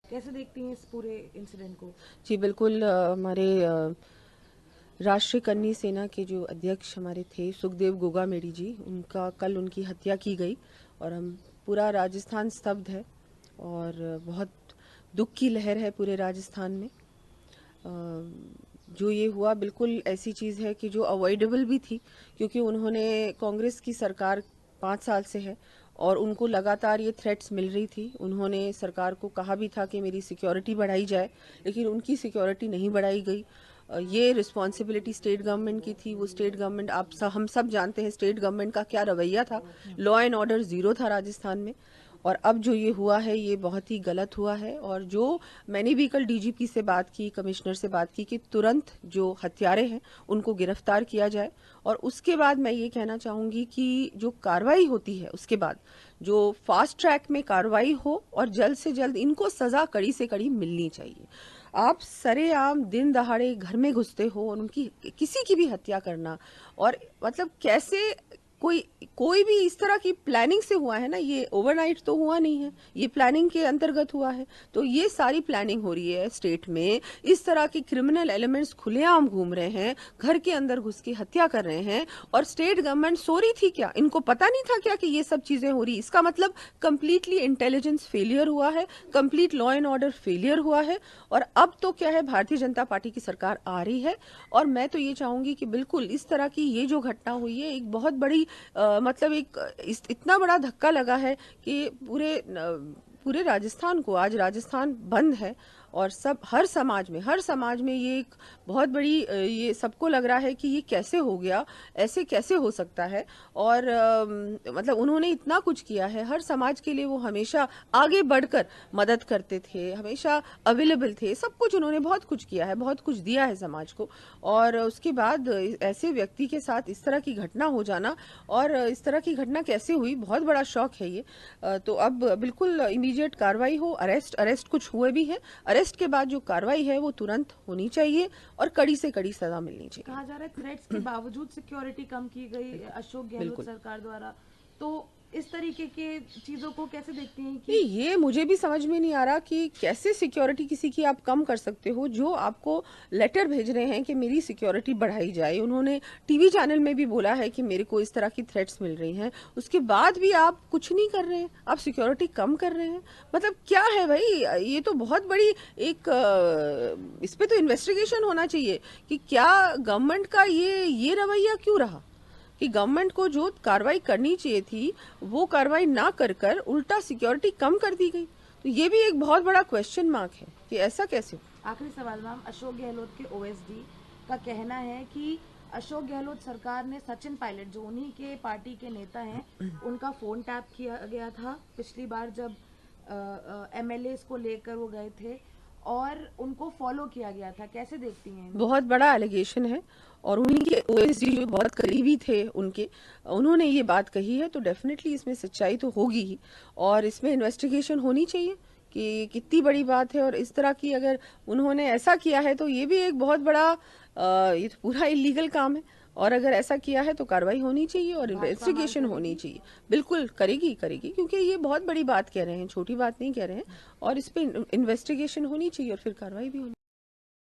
कैसे देखती हैं इस पूरे इंसिडेंट को? जी बिल्कुल, हमारे राष्ट्रीय कन्नी सेना के जो अध्यक्ष हमारे थे सुखदेव गोगामेडी जी, उनका कल उनकी हत्या की गई और हम पूरा राजस्थान स्तब्ध है और बहुत दुख की लहर है पूरे राजस्थान में। जो ये हुआ बिल्कुल ऐसी चीज़ है कि जो अवॉइडेबल भी थी, क्योंकि उन्होंने कांग्रेस की सरकार 5 साल से है और उनको लगातार ये थ्रेट्स मिल रही थी। उन्होंने सरकार को कहा भी था कि मेरी सिक्योरिटी बढ़ाई जाए, लेकिन उनकी सिक्योरिटी नहीं बढ़ाई गई। ये रिस्पॉन्सिबिलिटी स्टेट गवर्नमेंट की थी। वो स्टेट गवर्नमेंट, हम सब जानते हैं स्टेट गवर्नमेंट का क्या रवैया था। लॉ एंड ऑर्डर ज़ीरो था राजस्थान में। और अब जो ये हुआ है ये बहुत ही गलत हुआ है। और जो मैंने भी कल डीजीपी से बात की, कमिश्नर से बात की कि तुरंत जो हत्यारे हैं उनको गिरफ्तार किया जाए। और उसके बाद मैं ये कहना चाहूँगी कि जो कार्रवाई होती है उसके बाद जो फास्ट ट्रैक में कार्रवाई हो और जल्द से जल्द इनको सज़ा कड़ी से कड़ी मिलनी चाहिए। आप सरेआम दिन दहाड़े घर में घुसते हो और उनकी किसी की भी हत्या करना, और मतलब कैसे कोई कोई भी इस तरह की प्लानिंग से हुआ है ना, ये ओवरनाइट तो हुआ नहीं है, ये प्लानिंग के अंतर्गत हुआ है। तो ये सारी प्लानिंग हो रही है स्टेट में। इस तरह के क्रिमिनल एलिमेंट्स खुलेआम घूम रहे हैं, घर के अंदर घुस के हत्या कर रहे हैं। और स्टेट गवर्नमेंट सो रही थी क्या? इनको पता नहीं था क्या कि ये सब चीजें हो रही? इसका मतलब कंप्लीटली इंटेलिजेंस फेलियर हुआ है, complete law and order failure हुआ है। और अब तो क्या है, भारतीय जनता पार्टी की सरकार आ रही है और मैं तो ये चाहूंगी कि बिल्कुल इस तरह की ये जो घटना हुई है एक बहुत बड़ी मतलब इतना बड़ा धक्का लगा है कि पूरे राजस्थान को, आज राजस्थान बंद है और सब हर समाज में ये एक बहुत बड़ी ये सबको लग रहा है कि ये कैसे हो गया, ऐसे कैसे हो सकता है। और मतलब उन्होंने इतना कुछ किया है हर समाज के लिए, वो हमेशा आगे बढ़कर मदद करते थे, हमेशा अवेलेबल थे, सब कुछ उन्होंने बहुत कुछ किया है, बहुत कुछ दिया है समाज को। और उसके बाद ऐसे व्यक्ति के साथ इस तरह की घटना हो जाना, और इस तरह की घटना कैसे हुई, बहुत बड़ा शौक है ये। तो अब बिल्कुल इमीडिएट कार्रवाई हो, अरेस्ट कुछ हुए भी हैं, अरेस्ट के बाद जो कार्रवाई है वो तुरंत होनी चाहिए और कड़ी से कड़ी सजा मिलनी चाहिए। कहा जा रहा है थ्रेट्स के बावजूद सिक्योरिटी कम की गई अशोक गहलोत सरकार द्वारा, तो इस तरीके के चीजों को कैसे देखती हैं कि ये मुझे भी समझ में नहीं आ रहा कि कैसे सिक्योरिटी किसी की आप कम कर सकते हो, जो आपको लेटर भेज रहे हैं कि मेरी सिक्योरिटी बढ़ाई जाए। उन्होंने टीवी चैनल में भी बोला है कि मेरे को इस तरह की थ्रेट्स मिल रही हैं, उसके बाद भी आप कुछ नहीं कर रहे हैं, आप सिक्योरिटी कम कर रहे हैं। मतलब क्या है भाई, ये तो बहुत बड़ी एक इस पे तो इन्वेस्टिगेशन होना चाहिए कि क्या गवर्नमेंट का ये रवैया क्यों रहा कि गवर्नमेंट को जो कार्रवाई करनी चाहिए थी वो कार्रवाई ना कर कर उल्टा सिक्योरिटी कम कर दी गई। तो ये भी एक बहुत बड़ा क्वेश्चन मार्क है कि ऐसा कैसे हो। आखिरी सवाल मैम, अशोक गहलोत के ओएसडी का कहना है कि अशोक गहलोत सरकार ने सचिन पायलट, जो उन्हीं के पार्टी के नेता हैं, उनका फोन टैप किया गया था पिछली बार जब एमएलए को लेकर वो गए थे और उनको फॉलो किया गया था। कैसे देखती हैं? बहुत बड़ा एलिगेशन है और उन्हीं के ओएसडी जो बहुत करीबी थे उनके, उन्होंने ये बात कही है, तो डेफिनेटली इसमें सच्चाई तो होगी ही और इसमें इन्वेस्टिगेशन होनी चाहिए कि कितनी बड़ी बात है। और इस तरह की अगर उन्होंने ऐसा किया है तो ये भी एक बहुत बड़ा ये तो पूरा इलीगल काम है। और अगर ऐसा किया है तो कार्रवाई होनी चाहिए और इन्वेस्टिगेशन होनी चाहिए। बिल्कुल करेगी करेगी, क्योंकि ये बहुत बड़ी बात कह रहे हैं, छोटी बात नहीं कह रहे हैं। और इस पे इन्वेस्टिगेशन होनी चाहिए और फिर कार्रवाई भी होनी